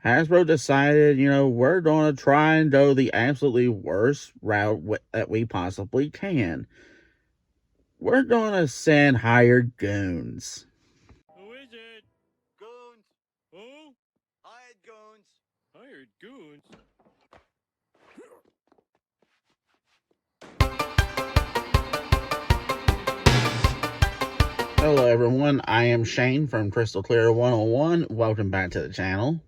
Hasbro decided, we're going to try and go the absolutely worst route that we possibly can. We're going to send hired goons. Who is it? Goons. Who? Hired goons. Hired goons? Hello everyone, I am Shane from Crystal Clear 101. Welcome back to the channel.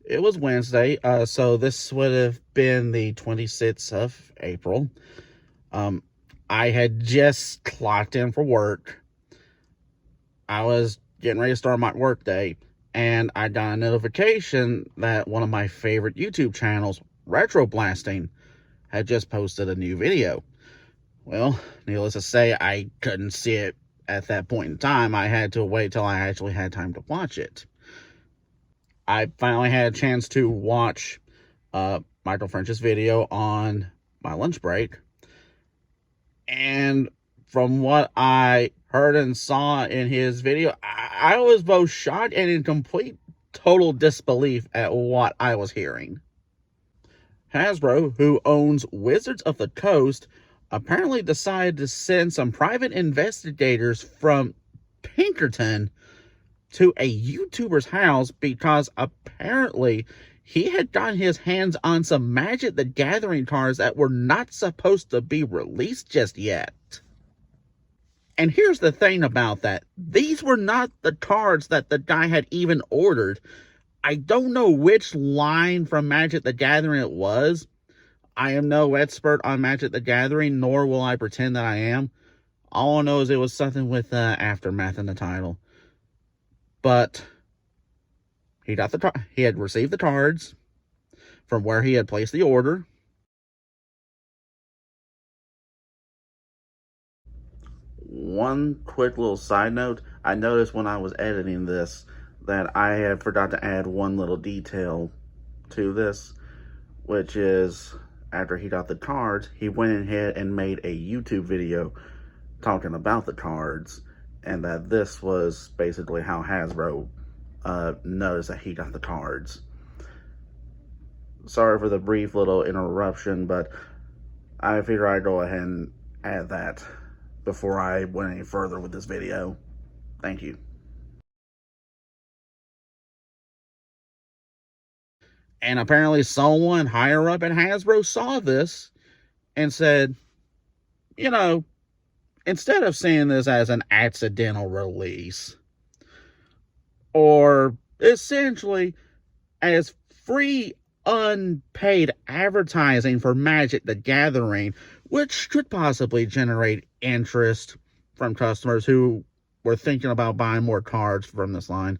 It was Wednesday, so this would have been the 26th of April. I had just clocked in for work. I was getting ready to start my work day, and I got a notification that one of my favorite YouTube channels, Retro Blasting, had just posted a new video. Well, needless to say, I couldn't see it at that point in time. I had to wait till I actually had time to watch it. I finally had a chance to watch Michael French's video on my lunch break. And from what I heard and saw in his video, I was both shocked and in complete total disbelief at what I was hearing. Hasbro, who owns Wizards of the Coast, apparently decided to send some private investigators from Pinkerton to a YouTuber's house because apparently he had gotten his hands on some Magic the Gathering cards that were not supposed to be released just yet. And here's the thing about that. These were not the cards that the guy had even ordered. I don't know which line from Magic the Gathering it was. I am no expert on Magic the Gathering, nor will I pretend that I am. All I know is it was something with Aftermath in the title. But he had received the cards from where he had placed the order. One quick little side note, I noticed when I was editing this that I had forgot to add one little detail to this, which is after he got the cards, he went ahead and made a YouTube video talking about the cards, and that this was basically how Hasbro noticed that he got the cards. Sorry for the brief little interruption, but I figured I'd go ahead and add that before I went any further with this video. Thank you. And apparently someone higher up at Hasbro saw this and said, instead of seeing this as an accidental release, or essentially as free, unpaid advertising for Magic the Gathering, which could possibly generate interest from customers who were thinking about buying more cards from this line,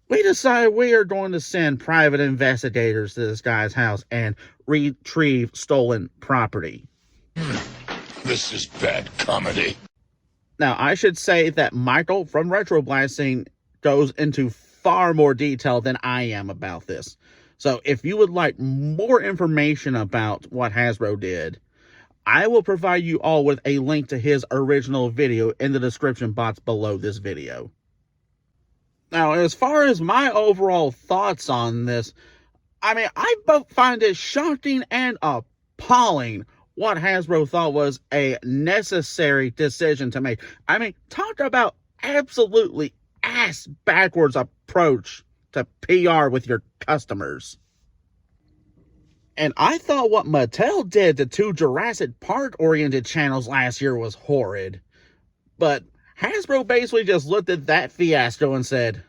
we decided we are going to send private investigators to this guy's house and retrieve stolen property. This is bad comedy. Now, I should say that Michael from Retro Blasting goes into far more detail than I am about this. So if you would like more information about what Hasbro did, I will provide you all with a link to his original video in the description box below this video. Now, as far as my overall thoughts on this, I both find it shocking and appalling what Hasbro thought was a necessary decision to make. Talk about absolutely ass-backwards approach to PR with your customers. And I thought what Mattel did to two Jurassic Park-oriented channels last year was horrid. But Hasbro basically just looked at that fiasco and said,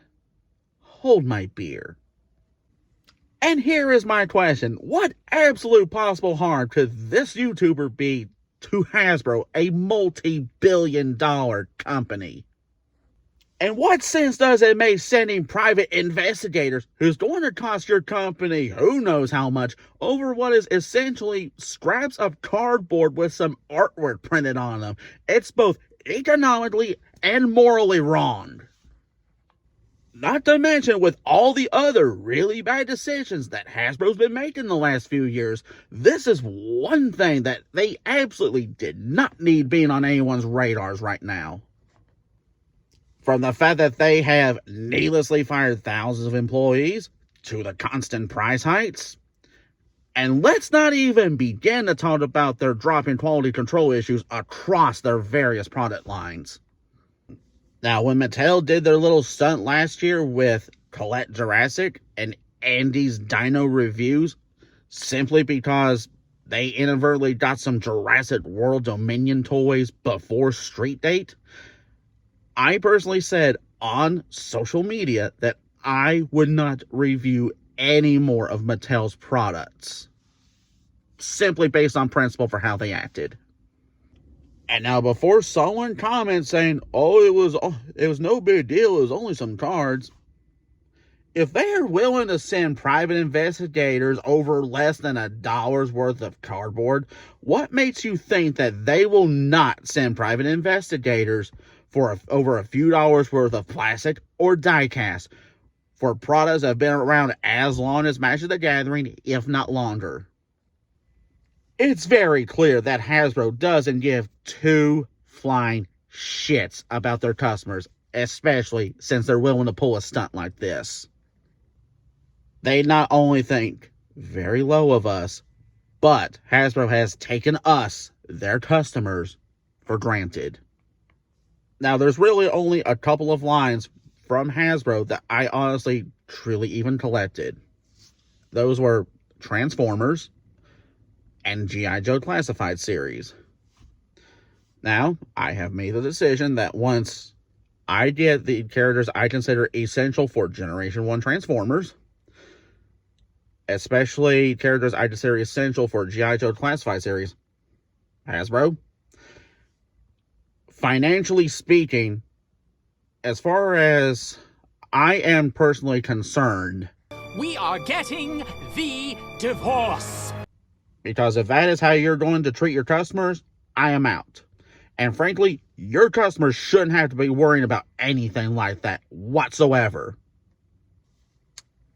hold my beer. And here is my question. What absolute possible harm could this YouTuber be to Hasbro, a multi-billion-dollar company? And what sense does it make sending private investigators, who's going to cost your company who knows how much, over what is essentially scraps of cardboard with some artwork printed on them? It's both economically and morally wrong. Not to mention, with all the other really bad decisions that Hasbro's been making the last few years, this is one thing that they absolutely did not need being on anyone's radars right now. From the fact that they have needlessly fired thousands of employees, to the constant price hikes. And let's not even begin to talk about their drop in quality control issues across their various product lines. Now, when Mattel did their little stunt last year with Colette Jurassic and Andy's Dino reviews, simply because they inadvertently got some Jurassic World Dominion toys before Street Date, I personally said on social media that I would not review any more of Mattel's products, simply based on principle for how they acted. And now, before someone comments saying, "Oh, it was no big deal, it was only some cards," if they are willing to send private investigators over less than $1 worth of cardboard, what makes you think that they will not send private investigators for over a few dollars worth of plastic or die-cast for products that have been around as long as Magic the Gathering, if not longer? It's very clear that Hasbro doesn't give two flying shits about their customers, especially since they're willing to pull a stunt like this. They not only think very low of us, but Hasbro has taken us, their customers, for granted. Now, there's really only a couple of lines from Hasbro that I honestly truly even collected. Those were Transformers and G.I. Joe Classified series. Now, I have made the decision that once I get the characters I consider essential for Generation 1 Transformers, especially characters I consider essential for G.I. Joe Classified series, Hasbro, financially speaking, as far as I am personally concerned, we are getting the divorce. Because if that is how you're going to treat your customers, I am out. And frankly, your customers shouldn't have to be worrying about anything like that whatsoever.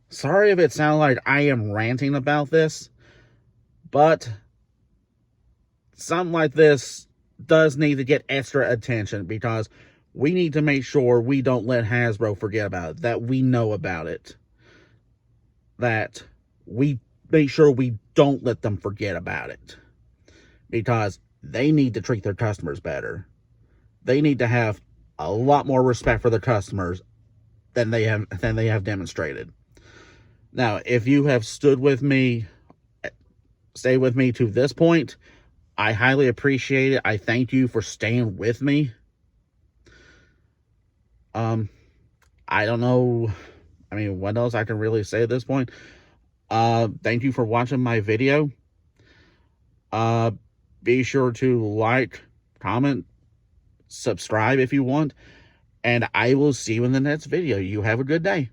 Sorry if it sounds like I am ranting about this, but something like this does need to get extra attention, because we need to make sure we don't let Hasbro forget about it, that we know about it, that we make sure we don't let them forget about it, because they need to treat their customers better. They need to have a lot more respect for their customers than they have demonstrated. Now, if you have stayed with me to this point, I highly appreciate it. I thank you for staying with me. I don't know. I mean, what else I can really say at this point? Thank you for watching my video. Be sure to like, comment, subscribe if you want, and I will see you in the next video. You have a good day.